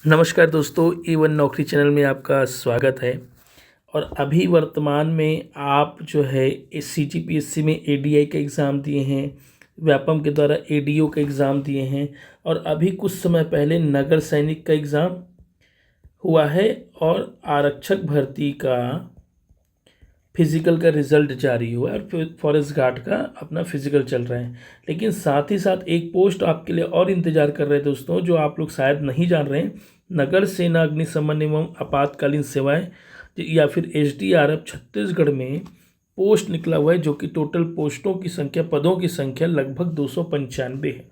नमस्कार दोस्तों, E1 नौकरी चैनल में आपका स्वागत है। और अभी वर्तमान में आप जो है इस CGPSC में ADI का एग्ज़ाम दिए हैं, व्यापम के द्वारा ADO का एग्ज़ाम दिए हैं और अभी कुछ समय पहले नगर सैनिक का एग्ज़ाम हुआ है और आरक्षक भर्ती का फिज़िकल का रिज़ल्ट जारी हुआ है और फॉरेस्ट गार्ड का अपना फिज़िकल चल रहा है। लेकिन साथ ही साथ एक पोस्ट आपके लिए और इंतज़ार कर रहे हैं दोस्तों, जो आप लोग शायद नहीं जान रहे हैं। नगर सेना अग्निशमन एवं आपातकालीन सेवाएं या फिर SDRF छत्तीसगढ़ में पोस्ट निकला हुआ है, जो कि टोटल पोस्टों की संख्या, पदों की संख्या लगभग 295 है।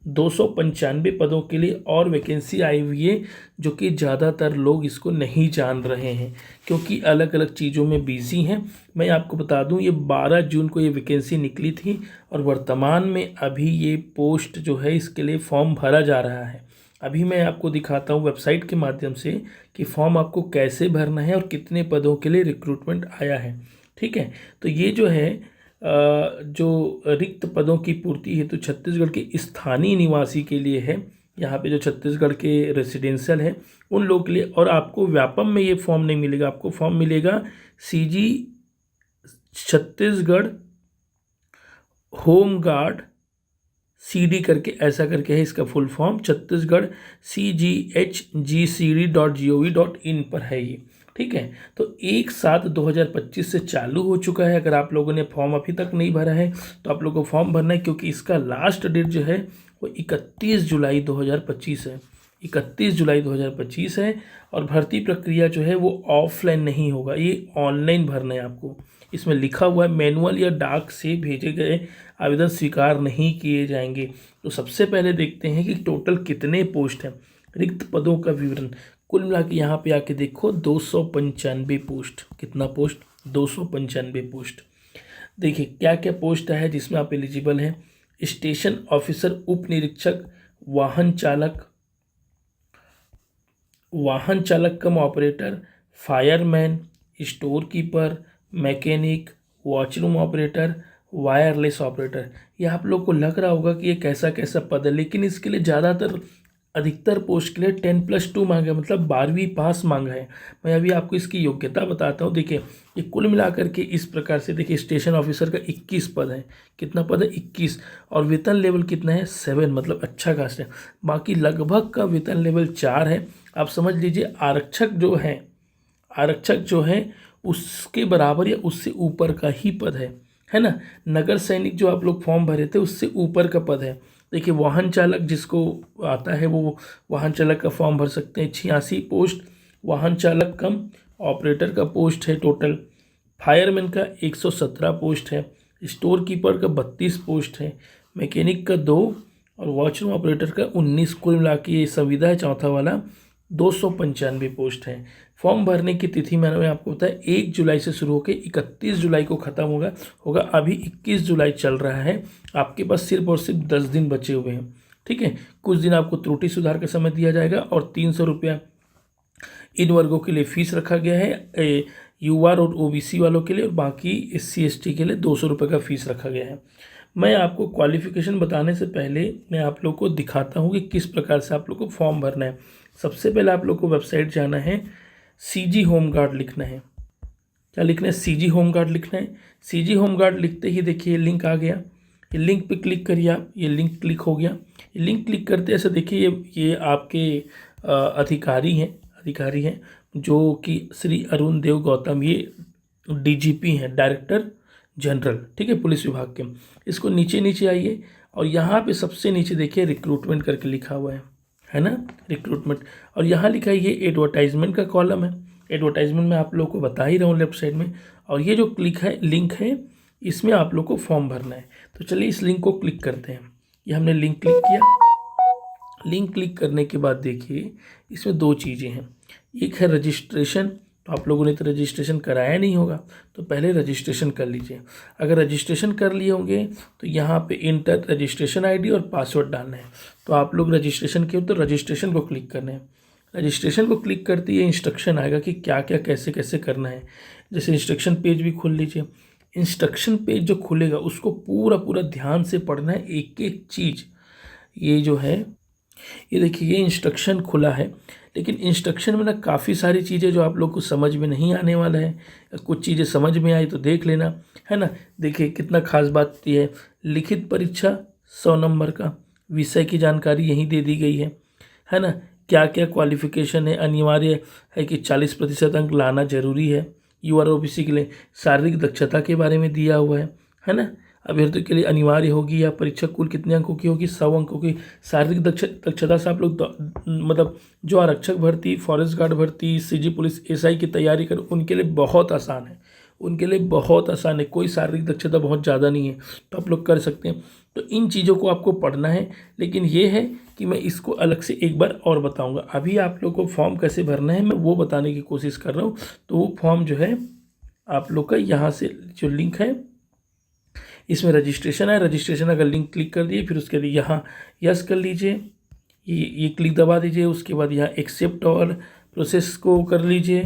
295 पदों के लिए और वैकेंसी आई हुई है, जो कि ज़्यादातर लोग इसको नहीं जान रहे हैं क्योंकि अलग अलग चीज़ों में बिजी हैं। मैं आपको बता दूं, ये 12 जून को ये वैकेंसी निकली थी और वर्तमान में अभी ये पोस्ट जो है इसके लिए फॉर्म भरा जा रहा है। अभी मैं आपको दिखाता हूँ वेबसाइट के माध्यम से कि फॉर्म आपको कैसे भरना है और कितने पदों के लिए रिक्रूटमेंट आया है। ठीक है, तो ये जो है जो रिक्त पदों की पूर्ति हेतु छत्तीसगढ़ के स्थानीय निवासी के लिए है। यहाँ पे जो छत्तीसगढ़ के रेसिडेंशियल है उन लोगों के लिए। और आपको व्यापम में ये फॉर्म नहीं मिलेगा, आपको फॉर्म मिलेगा CG Chhattisgarh home guard CD करके, ऐसा करके है इसका फुल फॉर्म। छत्तीसगढ़ CGHGCD.gov.in पर है ये। ठीक है, तो 1/7/2025 से चालू हो चुका है। अगर आप लोगों ने फॉर्म अभी तक नहीं भरा है तो आप लोगों को फॉर्म भरना है, क्योंकि इसका लास्ट डेट जो है वो 31 जुलाई 2025 है। 31 जुलाई 2025 है। और भर्ती प्रक्रिया जो है वो ऑफलाइन नहीं होगा, ये ऑनलाइन भरना है आपको। इसमें लिखा हुआ है मैनुअल या डाक से भेजे गए आवेदन स्वीकार नहीं किए जाएंगे। तो सबसे पहले देखते हैं कि टोटल कितने पोस्ट हैं। रिक्त पदों का विवरण कुल मिला के यहाँ पे आके देखो, 295 पोस्ट। कितना पोस्ट? 295 पोस्ट। देखिए क्या क्या पोस्ट है जिसमें आप एलिजिबल हैं। स्टेशन ऑफिसर, उप निरीक्षक, वाहन चालक cum operator, fireman, store keeper, mechanic, watchroom operator, wireless operator. ये आप लोग को लग रहा होगा कि ये कैसा कैसा पद है, लेकिन इसके लिए ज़्यादातर अधिकतर पोस्ट के लिए 10+2 मांगा है, मतलब 12वीं पास मांगा है। मैं अभी आपको इसकी योग्यता बताता हूँ। देखिए ये कुल मिलाकर के इस प्रकार से, देखिए स्टेशन ऑफिसर का 21 पद है। कितना पद है? 21। और वेतन लेवल कितना है? 7, मतलब अच्छा खासा है। बाकी लगभग का वेतन लेवल 4 है। आप समझ लीजिए आरक्षक जो है उसके बराबर या उससे ऊपर का ही पद है ना। नगर सैनिक जो आप लोग फॉर्म भरे थे उससे ऊपर का पद है। देखिए वाहन चालक जिसको आता है वो वाहन चालक का फॉर्म भर सकते हैं। 86 पोस्ट वाहन चालक कम ऑपरेटर का पोस्ट है टोटल। फायरमैन का 117 पोस्ट है। स्टोर कीपर का 32 पोस्ट है। मैकेनिक का 2 और वॉचरूम ऑपरेटर का 19। कुल मिला के ये संविदा है चौथा वाला, 295 पोस्ट है। फॉर्म भरने की तिथि मैंने आपको बताया 1 जुलाई से शुरू होकर 31 जुलाई को ख़त्म होगा। अभी 21 जुलाई चल रहा है। आपके पास सिर्फ और सिर्फ 10 दिन बचे हुए हैं। ठीक है, कुछ दिन आपको त्रुटि सुधार का समय दिया जाएगा और 300 रुपया इन वर्गों के लिए फीस रखा गया है, UR और OBC वालों के लिए, और बाकी SC ST के लिए 200 रुपये का फीस रखा गया है। मैं आपको क्वालिफ़िकेशन बताने से पहले मैं आप लोग को दिखाता हूँ कि किस प्रकार से आप लोग को फॉर्म भरना है। सबसे पहले आप लोग को वेबसाइट जाना है, CG होम गार्ड लिखना है। क्या लिखना है? CG होम गार्ड लिखना है। CG होम गार्ड लिखते ही देखिए लिंक आ गया। ये लिंक पे क्लिक करिए आप। ये लिंक क्लिक हो गया। ये लिंक क्लिक करते ऐसे देखिए ये आपके अधिकारी हैं जो कि श्री अरुण देव गौतम, ये DGP हैं, डायरेक्टर जनरल, ठीक है, पुलिस विभाग के। इसको नीचे आइए और यहाँ पे सबसे नीचे देखिए रिक्रूटमेंट करके लिखा हुआ है ना, रिक्रूटमेंट। और यहाँ लिखा है ये एडवर्टाइजमेंट का कॉलम है। एडवर्टाइजमेंट में आप लोग को बता ही रहा हूँ लेफ्ट साइड में। और ये जो लिंक है इसमें आप लोग को फॉर्म भरना है। तो चलिए इस लिंक को क्लिक करते हैं। ये हमने लिंक क्लिक किया। लिंक क्लिक करने के बाद देखिए इसमें 2 चीज़ें हैं। एक है रजिस्ट्रेशन, तो आप लोगों ने तो रजिस्ट्रेशन कराया नहीं होगा, तो पहले रजिस्ट्रेशन कर लीजिए। अगर रजिस्ट्रेशन कर लिए होंगे तो यहाँ पे इंटर रजिस्ट्रेशन ID और पासवर्ड डालना है। तो आप लोग रजिस्ट्रेशन किए तो रजिस्ट्रेशन को क्लिक करना है। रजिस्ट्रेशन को क्लिक करते ही इंस्ट्रक्शन आएगा कि क्या क्या कैसे कैसे करना है। जैसे इंस्ट्रक्शन पेज भी खोल लीजिए। इंस्ट्रक्शन पेज जो खुलेगा उसको पूरा ध्यान से पढ़ना है, एक एक चीज़। ये जो है ये देखिए ये इंस्ट्रक्शन खुला है। लेकिन इंस्ट्रक्शन में ना काफ़ी सारी चीज़ें जो आप लोग को समझ में नहीं आने वाला है, कुछ चीज़ें समझ में आई तो देख लेना, है ना। देखिए कितना खास बात ये है, लिखित परीक्षा 100 नंबर का, विषय की जानकारी यहीं दे दी गई है ना। क्या क्या क्वालिफिकेशन है, अनिवार्य है कि 40% अंक लाना जरूरी है यूआर ओबीसी के लिए। शारीरिक दक्षता के बारे में दिया हुआ है ना। अभ्यर्थियों के लिए अनिवार्य होगी या परीक्षा कुल कितने अंकों की होगी, 100 अंकों की। शारीरिक दक्षता से आप लोग मतलब जो आरक्षक भर्ती, फॉरेस्ट गार्ड भर्ती, सीजी पुलिस, एसआई की तैयारी करो, उनके लिए बहुत आसान है, उनके लिए बहुत आसान है, कोई शारीरिक दक्षता बहुत ज़्यादा नहीं है, तो आप लोग कर सकते हैं। तो इन चीज़ों को आपको पढ़ना है, लेकिन ये है कि मैं इसको अलग से एक बार और बताऊंगा। अभी आप लोग को फॉर्म कैसे भरना है मैं वो बताने की कोशिश कर रहा हूँ। तो वो फॉर्म जो है आप लोग का यहाँ से जो लिंक है इसमें रजिस्ट्रेशन है, रजिस्ट्रेशन अगर लिंक क्लिक कर दिए, फिर उसके लिए यहाँ यस कर लीजिए, ये क्लिक दबा दीजिए, उसके बाद यहाँ एक्सेप्ट और प्रोसेस को कर लीजिए,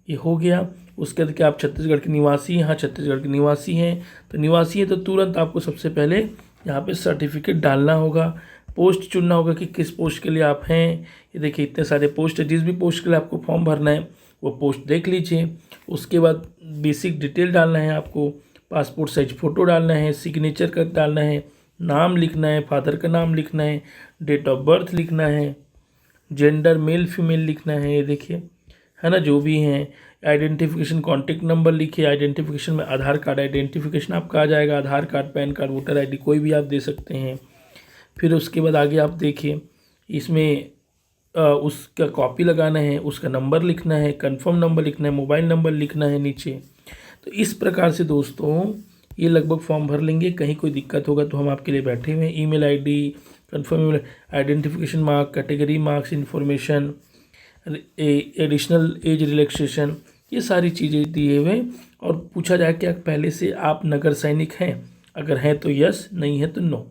ये हो गया। उसके बाद क्या आप छत्तीसगढ़ के निवासी, हाँ छत्तीसगढ़ के निवासी हैं, तो निवासी है तो तुरंत आपको सबसे पहले यहाँ पे सर्टिफिकेट डालना होगा, पोस्ट चुनना होगा कि किस पोस्ट के लिए आप हैं। ये देखिए इतने सारे पोस्ट है, जिस भी पोस्ट के लिए आपको फॉर्म भरना है वो पोस्ट देख लीजिए। उसके बाद बेसिक डिटेल डालना है आपको, पासपोर्ट साइज फ़ोटो डालना है, सिग्नेचर कर डालना है, नाम लिखना है, फादर का नाम लिखना है, डेट ऑफ बर्थ लिखना है, जेंडर मेल फीमेल लिखना है, ये देखिए, है ना, जो भी हैं। आइडेंटिफिकेशन कॉन्टेक्ट नंबर लिखिए, आइडेंटिफिकेशन में आधार कार्ड आइडेंटिफिकेशन आपका आ जाएगा, Aadhaar card, PAN card, voter ID कोई भी आप दे सकते हैं। फिर उसके बाद आगे आप देखिए इसमें उसका कॉपी लगाना है, उसका नंबर लिखना है, कंफर्म नंबर लिखना है, मोबाइल नंबर लिखना है नीचे। तो इस प्रकार से दोस्तों ये लगभग फॉर्म भर लेंगे। कहीं कोई दिक्कत होगा तो हम आपके लिए बैठे हुए हैं। Email ID, confirm identification mark, category marks, information, additional age relaxation, ये सारी चीज़ें दिए हुए। और पूछा जाए क्या पहले से आप नगर सैनिक हैं, अगर हैं तो यस, नहीं है तो नो।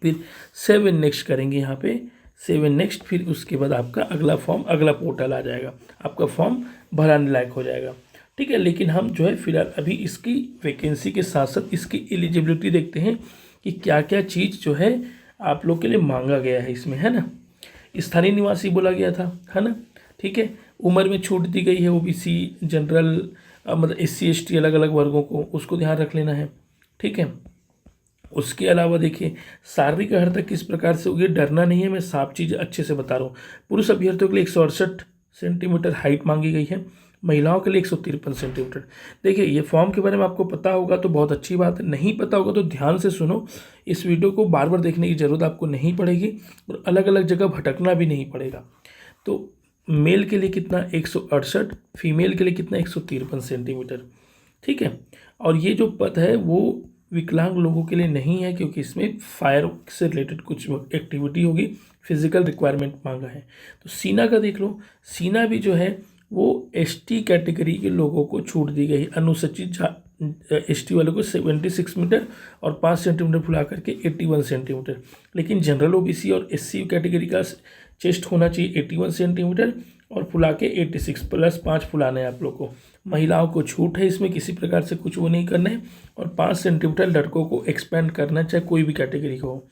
फिर सेव एंड नेक्स्ट करेंगे यहाँ पे, सेव एंड नेक्स्ट। फिर उसके बाद आपका अगला फॉर्म, अगला पोर्टल आ जाएगा, आपका फॉर्म भराने लायक हो जाएगा, ठीक है। लेकिन हम जो है फिलहाल अभी इसकी वैकेंसी के साथ साथ इसकी एलिजिबिलिटी देखते हैं कि क्या क्या चीज़ जो है आप लोग के लिए मांगा गया है इसमें, है ना। स्थानीय निवासी बोला गया था, है ना, ठीक है। उम्र में छूट दी गई है ओबीसी, जनरल, मतलब एससी एसटी अलग अलग वर्गों को, उसको ध्यान रख लेना है, ठीक है। उसके अलावा देखिए शारीरिक अर्हता किस प्रकार से होगी, डरना नहीं है, मैं साफ चीज़ अच्छे से बता रहा हूँ। पुरुष अभ्यर्थियों के लिए 168 सेंटीमीटर हाइट मांगी गई है, महिलाओं के लिए 153 सेंटीमीटर। देखिए ये फॉर्म के बारे में आपको पता होगा तो बहुत अच्छी बात है, नहीं पता होगा तो ध्यान से सुनो, इस वीडियो को बार बार देखने की ज़रूरत आपको नहीं पड़ेगी और अलग अलग जगह भटकना भी नहीं पड़ेगा। तो मेल के लिए कितना 168, फीमेल के लिए कितना 153 सेंटीमीटर, ठीक है। और ये जो पद है वो विकलांग लोगों के लिए नहीं है, क्योंकि इसमें फायर से रिलेटेड कुछ एक्टिविटी होगी, फिजिकल रिक्वायरमेंट मांगा है। तो सीना का देख लो, सीना भी जो है वो एसटी कैटेगरी के लोगों को छूट दी गई, अनुसूचित एसटी वालों को 76 मीटर और 5 सेंटीमीटर फुला करके 81 सेंटीमीटर। लेकिन जनरल ओबीसी और एससी कैटेगरी का चेस्ट होना चाहिए 81 सेंटीमीटर और फुला के 86 प्लस 5 फुलाना है आप लोग को। महिलाओं को छूट है, इसमें किसी प्रकार से कुछ वो नहीं करना है, और 5 सेंटीमीटर लड़कों को एक्सपेंड करना, चाहे कोई भी कैटेगरी को हो।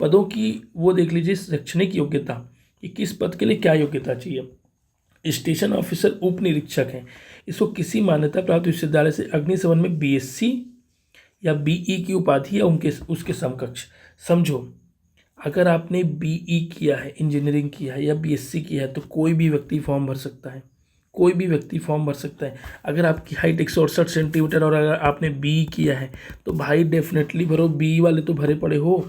पदों की वो देख लीजिए, शैक्षणिक योग्यता कि किस पद के लिए क्या योग्यता चाहिए। स्टेशन ऑफिसर उप निरीक्षक हैं, इसको किसी मान्यता प्राप्त विश्वविद्यालय से अग्निशमन में बीएससी या बीई की उपाधि या उनके उसके समकक्ष। समझो, अगर आपने बीई किया है, इंजीनियरिंग किया है या बीएससी किया है तो कोई भी व्यक्ति फॉर्म भर सकता है, कोई भी व्यक्ति फॉर्म भर सकता है। अगर आपकी हाइट 168 सेंटीमीटर और अगर आपने बीई किया है तो भाई डेफिनेटली भरो, बीई वाले तो भरे पड़े हो,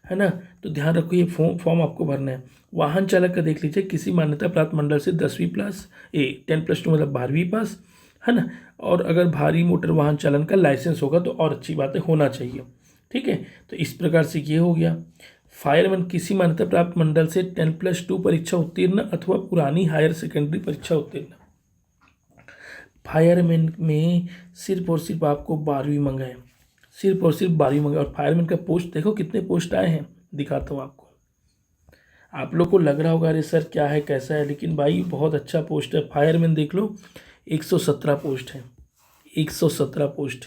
है ना। तो ध्यान रखो ये फॉर्म आपको भरना है। वाहन चालक का देख लीजिए, किसी मान्यता प्राप्त मंडल से 10वीं प्लस 10+2 मतलब 12वीं पास, है ना। और अगर भारी मोटर वाहन चालन का लाइसेंस होगा तो और अच्छी बात है, होना चाहिए, ठीक है। तो इस प्रकार से ये हो गया। फायरमैन किसी मान्यता प्राप्त मंडल से 10+2 परीक्षा उत्तीर्ण अथवा पुरानी हायर सेकेंडरी परीक्षा उत्तीर्ण। फायरमैन में सिर्फ और सिर्फ आपको 12वीं मंगा है, सिर्फ और सिर्फ 12वीं मंगा। और फायरमैन का पोस्ट देखो कितने पोस्ट आए हैं, दिखाता हूँ आपको। आप लोग को लग रहा होगा अरे सर क्या है कैसा है, लेकिन भाई बहुत अच्छा पोस्ट है। फायरमैन देख लो 117 पोस्ट है, 117 पोस्ट,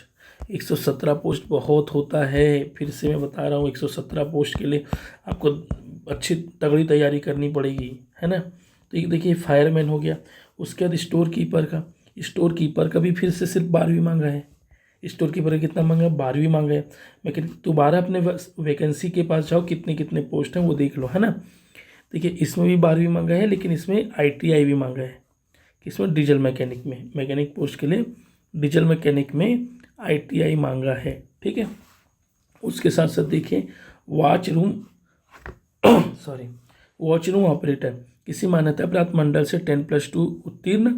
117 पोस्ट बहुत होता है। फिर से मैं बता रहा हूँ 117 पोस्ट के लिए आपको अच्छी तगड़ी तैयारी करनी पड़ेगी, है ना। तो ये देखिए फायरमैन हो गया। उसके बाद स्टोर कीपर का भी फिर से सिर्फ 12वीं मांगा है। स्टोर कीपर का कितना मांगा है? 12वीं मांगा है। मैं दोबारा अपने वैकेंसी के पास जाओ, कितने कितने पोस्ट हैं वो देख लो, है ना। देखिए इसमें भी 12वीं मांगा है, लेकिन इसमें ITI भी मांगा है। किसमें? डीजल मैकेनिक में, मैकेनिक पोस्ट के लिए डीजल मैकेनिक में ITI मांगा है, ठीक है। उसके साथ साथ देखिए वॉचरूम ऑपरेटर, किसी मान्यता प्राप्त मंडल से 10+2 उत्तीर्ण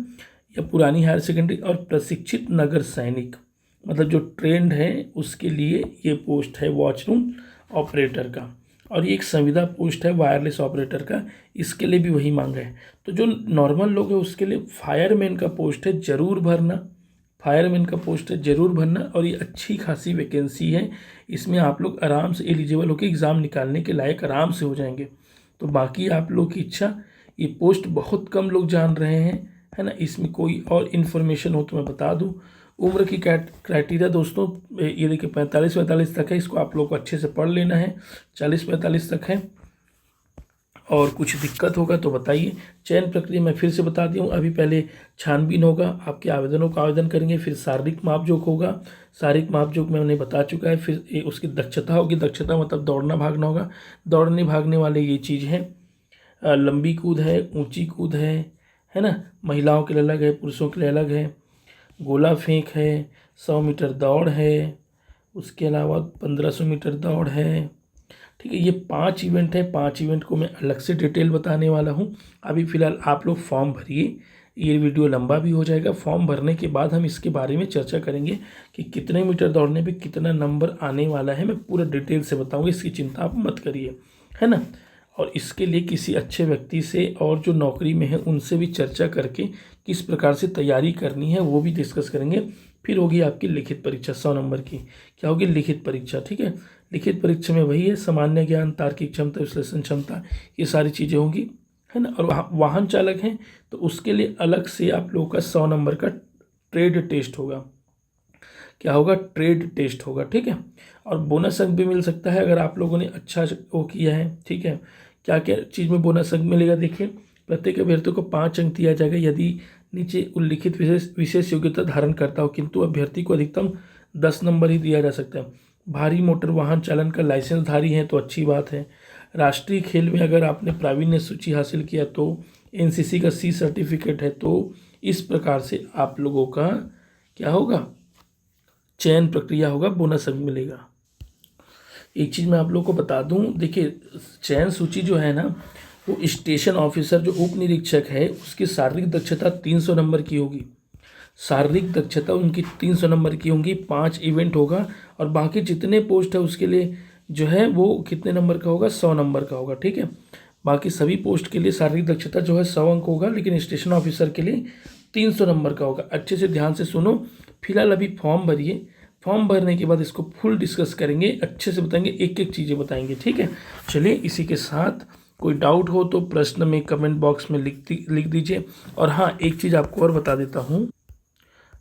या पुरानी हायर सेकेंडरी और प्रशिक्षित नगर सैनिक, मतलब जो ट्रेंड है उसके लिए ये पोस्ट है वॉचरूम ऑपरेटर का। और ये एक संविदा पोस्ट है वायरलेस ऑपरेटर का, इसके लिए भी वही मांगा है। तो जो नॉर्मल लोग हैं उसके लिए फायरमैन का पोस्ट है, ज़रूर भरना। और ये अच्छी खासी वैकेंसी है, इसमें आप लोग आराम से एलिजिबल होकर एग्ज़ाम निकालने के लायक आराम से हो जाएंगे। तो बाकी आप लोग की इच्छा, ये पोस्ट बहुत कम लोग जान रहे हैं, है ना। इसमें कोई और इन्फॉर्मेशन हो तो मैं बता दूं। उम्र की क्राइटेरिया दोस्तों ये देखिए 45 तक है, इसको आप लोग को अच्छे से पढ़ लेना है। 40-45 तक है, और कुछ दिक्कत होगा तो बताइए। चयन प्रक्रिया मैं फिर से बता दिया हूँ, अभी पहले छानबीन होगा, आपके आवेदनों का आवेदन करेंगे, फिर शारीरिक मापजोक होगा। शारीरिक मापजोक मैं उन्हें बता चुका है। फिर उसकी दक्षता होगी, दक्षता मतलब दौड़ना भागना होगा। दौड़ने भागने वाले ये चीज़ है, लंबी कूद है, ऊंची कूद है ना। महिलाओं के लिए अलग है, पुरुषों के लिए अलग है। गोला फेंक है, 100 मीटर दौड़ है, उसके अलावा 1500 मीटर दौड़ है, ठीक है। ये 5 इवेंट है, 5 इवेंट को मैं अलग से डिटेल बताने वाला हूँ। अभी फ़िलहाल आप लोग फॉर्म भरिए, ये वीडियो लंबा भी हो जाएगा। फॉर्म भरने के बाद हम इसके बारे में चर्चा करेंगे कि कितने मीटर दौड़ने पे कितना नंबर आने वाला है, मैं पूरा डिटेल से बताऊँगा, इसकी चिंता आप मत करिए, है ना। और इसके लिए किसी अच्छे व्यक्ति से और जो नौकरी में है उनसे भी चर्चा करके किस प्रकार से तैयारी करनी है वो भी डिस्कस करेंगे। फिर होगी आपकी लिखित परीक्षा 100 नंबर की। क्या होगी? लिखित परीक्षा, ठीक है। लिखित परीक्षा में वही है, सामान्य ज्ञान, तार्किक क्षमता, विश्लेषण क्षमता, ये सारी चीज़ें होंगी, है ना। और वाहन चालक हैं तो उसके लिए अलग से आप लोगों का 100 नंबर का ट्रेड टेस्ट होगा। क्या होगा? ट्रेड टेस्ट होगा, ठीक है। और बोनस अंक भी मिल सकता है अगर आप लोगों ने अच्छा वो किया है, ठीक है। क्या क्या चीज़ में बोनस अंक मिलेगा? देखिए, प्रत्येक अभ्यर्थी को 5 अंक दिया जाएगा यदि नीचे उल्लिखित विशेष योग्यता धारण करता हो, किंतु अभ्यर्थी को अधिकतम 10 नंबर ही दिया जा सकता है। भारी मोटर वाहन चालन का लाइसेंस धारी है तो अच्छी बात है। राष्ट्रीय खेल में अगर आपने प्रावीण्य सूची हासिल किया तो NCC का C सर्टिफिकेट है, तो इस प्रकार से आप लोगों का क्या होगा? चयन प्रक्रिया होगा, बोनस अंक मिलेगा। एक चीज़ मैं आप लोगों को बता दूं, देखिए चयन सूची जो है ना, वो स्टेशन ऑफिसर जो उप निरीक्षक है उसकी शारीरिक दक्षता 300 नंबर की होगी। शारीरिक दक्षता उनकी 300 नंबर की होगी। 5 इवेंट होगा और बाकी जितने पोस्ट है उसके लिए जो है वो कितने नंबर का होगा? 100 नंबर का होगा, ठीक है। बाकी सभी पोस्ट के लिए शारीरिक दक्षता जो है 100 अंक होगा, लेकिन स्टेशन ऑफिसर के लिए 300 नंबर का होगा। अच्छे से ध्यान से सुनो। फिलहाल अभी फॉर्म भरिए, फॉर्म भरने के बाद इसको फुल डिस्कस करेंगे, अच्छे से बताएंगे, एक एक चीज़ें बताएंगे, ठीक है। चलिए, इसी के साथ कोई डाउट हो तो प्रश्न में कमेंट बॉक्स में लिख दीजिए। और हाँ, एक चीज़ आपको और बता देता हूँ,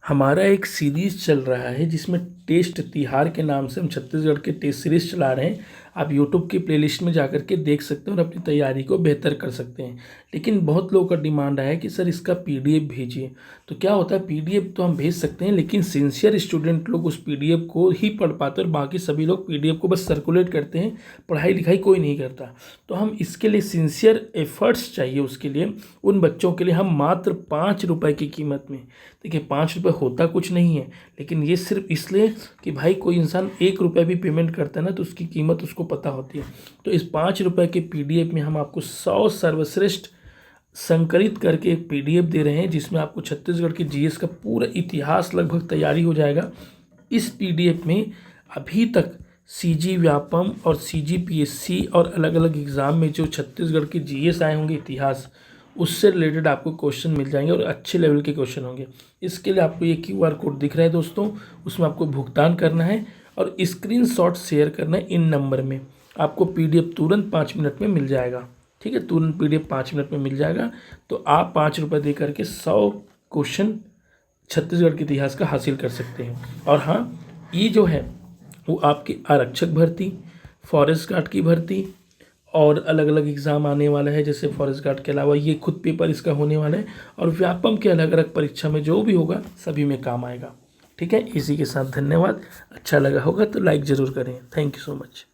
हमारा एक सीरीज़ चल रहा है जिसमें टेस्ट तिहार के नाम से हम छत्तीसगढ़ के टेस्ट सीरीज़ चला रहे हैं। आप यूट्यूब की प्लेलिस्ट में जाकर के देख सकते हैं और अपनी तैयारी को बेहतर कर सकते हैं। लेकिन बहुत लोगों का डिमांड आया कि सर इसका PDF भेजिए। तो क्या होता है, PDF तो हम भेज सकते हैं, लेकिन सिंसियर स्टूडेंट लोग उस PDF को ही पढ़ पाते हैं और बाकी सभी लोग PDF को बस सर्कुलेट करते हैं, पढ़ाई लिखाई कोई नहीं करता। तो हम इसके लिए सिंसियर एफर्ट्स चाहिए, उसके लिए उन बच्चों के लिए हम मात्र 5 रुपये की कीमत में, देखिए 5 रुपये होता कुछ नहीं है, लेकिन ये सिर्फ इसलिए कि भाई कोई इंसान 1 रुपये भी पेमेंट करता है ना तो उसकी कीमत उसको पता होती है। तो इस 5 रुपये के PDF में हम आपको 100 सर्वश्रेष्ठ संकलित करके एक PDF दे रहे हैं, जिसमें आपको छत्तीसगढ़ के GS का पूरा इतिहास लगभग तैयारी हो जाएगा। इस PDF में अभी तक CG व्यापम और CGPSC और अलग अलग एग्ज़ाम में जो छत्तीसगढ़ के GS आए होंगे इतिहास, उससे रिलेटेड आपको क्वेश्चन मिल जाएंगे और अच्छे लेवल के क्वेश्चन होंगे। इसके लिए आपको ये QR कोड दिख रहा है दोस्तों, उसमें आपको भुगतान करना है और स्क्रीनशॉट शेयर करना है इन नंबर में। आपको PDF तुरंत 5 मिनट में मिल जाएगा, ठीक है। तुरंत PDF 5 मिनट में मिल जाएगा। तो आप 5 रुपये दे करके 100 क्वेश्चन छत्तीसगढ़ के इतिहास का हासिल कर सकते हैं। और हाँ, ये जो है वो आपकी आरक्षक भर्ती, फॉरेस्ट गार्ड की भर्ती और अलग अलग एग्ज़ाम आने वाला है, जैसे फॉरेस्ट गार्ड के अलावा ये खुद पेपर इसका होने वाला है, और व्यापम के अलग अलग परीक्षा में जो भी होगा सभी में काम आएगा। ठीक है, इसी के साथ धन्यवाद। अच्छा लगा होगा तो लाइक ज़रूर करें। Thank you so much.